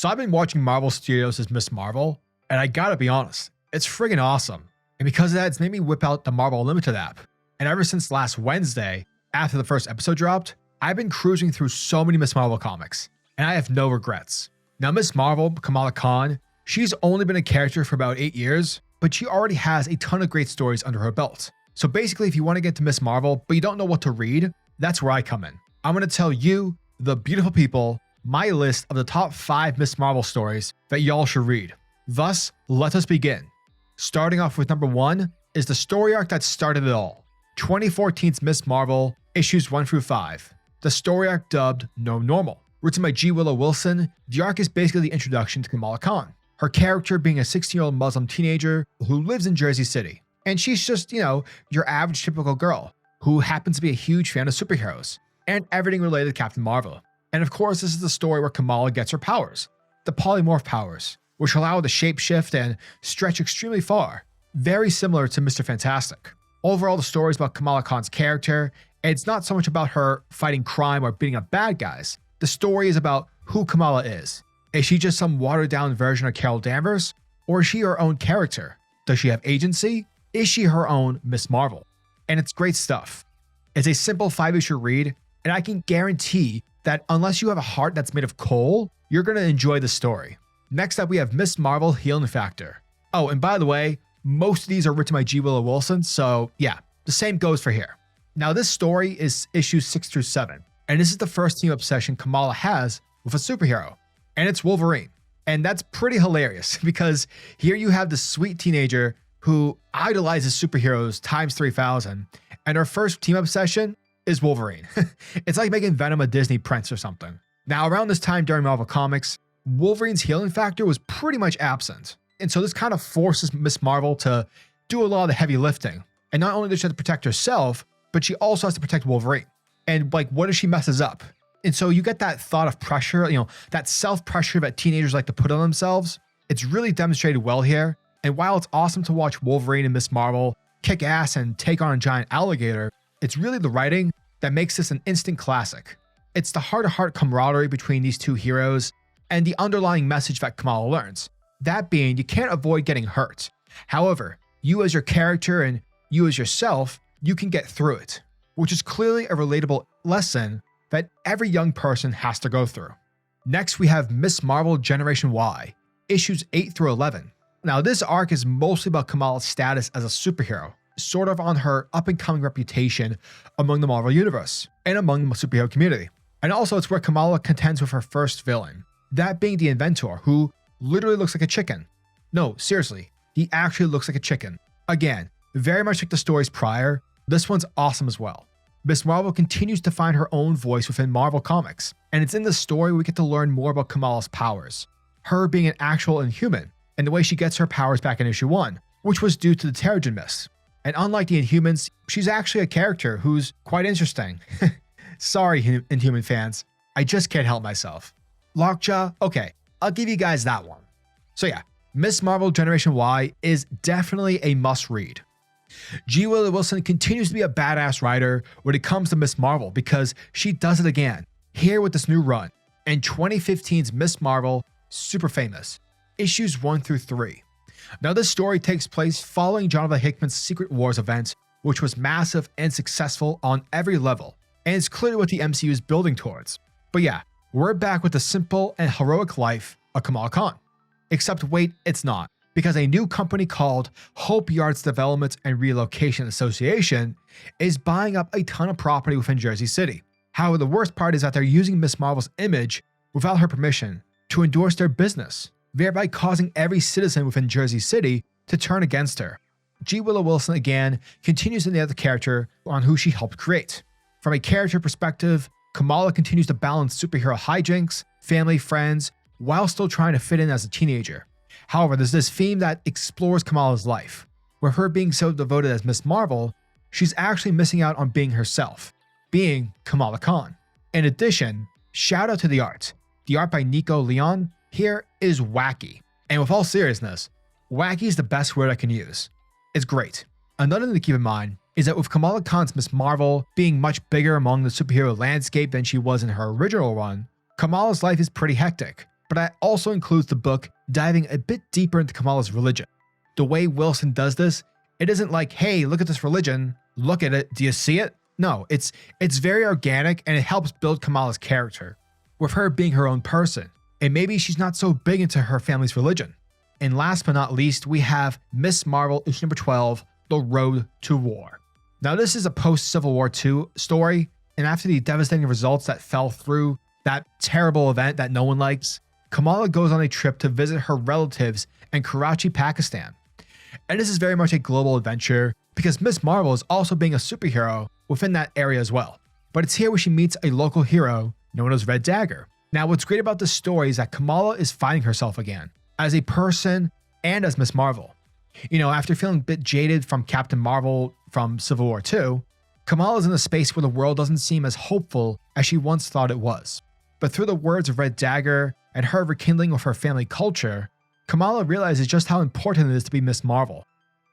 So I've been watching Marvel Studios' MsMarvel, and I gotta be honest, it's friggin' awesome. And because of that, it's made me whip out the Marvel Unlimited app. And ever since last Wednesday, after the first episode dropped, I've been cruising through so many MsMarvel comics, and I have no regrets. Now MsMarvel, Kamala Khan, she's only been a character for about 8 years, but she already has a ton of great stories under her belt. So basically, if you want to get to MsMarvel, but you don't know what to read, that's where I come in. I'm going to tell you, the beautiful people, my list of the top 5 MsMarvel stories that y'all should read. Thus, let us begin. Starting off with number 1 is the story arc that started it all. 2014's MsMarvel, issues 1 through 5. The story arc dubbed No Normal. Written by GWillowWilson, the arc is basically the introduction to Kamala Khan. Her character being a 16-year-old Muslim teenager who lives in Jersey City. And she's just, your average typical girl who happens to be a huge fan of superheroes and everything related to Captain Marvel. And of course, this is the story where Kamala gets her powers, the polymorph powers, which allow her to shapeshift and stretch extremely far, very similar to Mr. Fantastic. Overall, the story is about Kamala Khan's character, and it's not so much about her fighting crime or beating up bad guys. The story is about who Kamala is. Is she just some watered-down version of Carol Danvers, or is she her own character? Does she have agency? Is she her own MsMarvel? And it's great stuff. It's a simple 5-issue read, and I can guarantee that unless you have a heart that's made of coal, you're going to enjoy the story. Next up, we have MsMarvel Healing Factor. Oh, and by the way, most of these are written by GWillowWilson, so yeah, the same goes for here. Now, this story is issues 6 through 7, and this is the first team obsession Kamala has with a superhero, and it's Wolverine. And that's pretty hilarious because here you have this sweet teenager who idolizes superheroes times 3,000, and her first team obsession is Wolverine. It's like making Venom a Disney prince or something. Now, around this time during Marvel Comics, Wolverine's healing factor was pretty much absent. And so this kind of forces MsMarvel to do a lot of the heavy lifting. And not only does she have to protect herself, but she also has to protect Wolverine. And what if she messes up? And so you get that thought of pressure, that self-pressure that teenagers like to put on themselves. It's really demonstrated well here. And while it's awesome to watch Wolverine and MsMarvel kick ass and take on a giant alligator, it's really the writing that makes this an instant classic. It's the heart-to-heart camaraderie between these two heroes and the underlying message that Kamala learns. That being, you can't avoid getting hurt. However, you as your character and you as yourself, you can get through it, which is clearly a relatable lesson that every young person has to go through. Next, we have MsMarvel Generation Y, issues 8 through 11. Now, this arc is mostly about Kamala's status as a superhero, sort of on her up-and-coming reputation among the Marvel Universe and among the superhero community. And also, it's where Kamala contends with her first villain, that being the Inventor, who literally looks like a chicken. No, seriously, he actually looks like a chicken. Again, very much like the stories prior, this one's awesome as well. MsMarvel continues to find her own voice within Marvel Comics, and it's in this story we get to learn more about Kamala's powers, her being an actual Inhuman, and the way she gets her powers back in issue 1, which was due to the Terrigen Mist. And unlike the Inhumans, she's actually a character who's quite interesting. Sorry, Inhuman fans, I just can't help myself. Lockjaw? Okay, I'll give you guys that one. So yeah, MsMarvel Generation Y is definitely a must-read. GWillowWilson continues to be a badass writer when it comes to MsMarvel because she does it again, here with this new run, and 2015's MsMarvel Super Famous, issues 1 through 3. Now, this story takes place following Jonathan Hickman's Secret Wars event, which was massive and successful on every level, and it's clearly what the MCU is building towards. But yeah, we're back with the simple and heroic life of Kamala Khan. Except wait, it's not, because a new company called Hope Yards Development and Relocation Association is buying up a ton of property within Jersey City. However, the worst part is that they're using MsMarvel's image without her permission to endorse their business, thereby causing every citizen within Jersey City to turn against her. GWillowWilson again continues to nail the character on who she helped create. From a character perspective, Kamala continues to balance superhero hijinks, family, friends, while still trying to fit in as a teenager. However, there's this theme that explores Kamala's life. With her being so devoted as MsMarvel, she's actually missing out on being herself, being Kamala Khan. In addition, shout out to the art. The art by Nico Leon here is wacky. And with all seriousness, wacky is the best word I can use. It's great. Another thing to keep in mind is that with Kamala Khan's MsMarvel being much bigger among the superhero landscape than she was in her original run, Kamala's life is pretty hectic. but that also includes the book diving a bit deeper into Kamala's religion. The way Wilson does this, it isn't like, hey, look at this religion, look at it, do you see it? No, it's very organic and it helps build Kamala's character, with her being her own person, and maybe she's not so big into her family's religion. And last but not least, we have MsMarvel issue number 12, The Road to War. Now this is a post-Civil War II story, and after the devastating results that fell through that terrible event that no one likes, Kamala goes on a trip to visit her relatives in Karachi, Pakistan. And this is very much a global adventure because MsMarvel is also being a superhero within that area as well. But it's here where she meets a local hero known as Red Dagger. Now what's great about this story is that Kamala is finding herself again, as a person and as MsMarvel. You know, after feeling a bit jaded from Captain Marvel from Civil War II, Kamala's in a space where the world doesn't seem as hopeful as she once thought it was. But through the words of Red Dagger and her rekindling with her family culture, Kamala realizes just how important it is to be MsMarvel.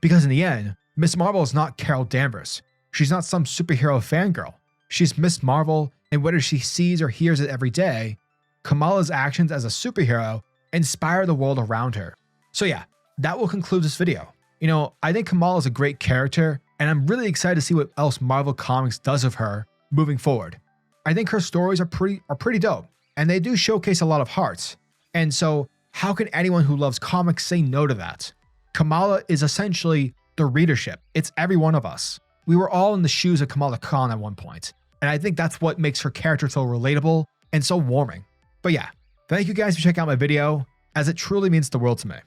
Because in the end, MsMarvel is not Carol Danvers. She's not some superhero fangirl. She's MsMarvel, and whether she sees or hears it every day, Kamala's actions as a superhero inspire the world around her. So yeah, that will conclude this video. You know, I think Kamala is a great character, and I'm really excited to see what else Marvel Comics does with her moving forward. I think her stories are pretty dope, and they do showcase a lot of hearts. And so, how can anyone who loves comics say no to that? Kamala is essentially the readership. It's every one of us. We were all in the shoes of Kamala Khan at one point, and I think that's what makes her character so relatable and so warming. But yeah, thank you guys for checking out my video, as it truly means the world to me.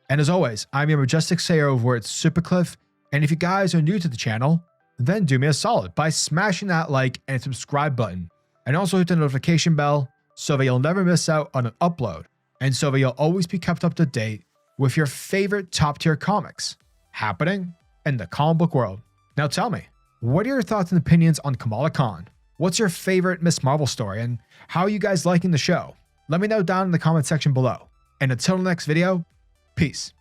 And as always, I'm your majestic sayer over at SuperCliff, and if you guys are new to the channel, then do me a solid by smashing that like and subscribe button, and also hit the notification bell so that you'll never miss out on an upload, and so that you'll always be kept up to date with your favorite top tier comics happening in the comic book world. Now tell me, what are your thoughts and opinions on Kamala Khan? What's your favorite MsMarvel story, and how are you guys liking the show? Let me know down in the comment section below. And until the next video, peace.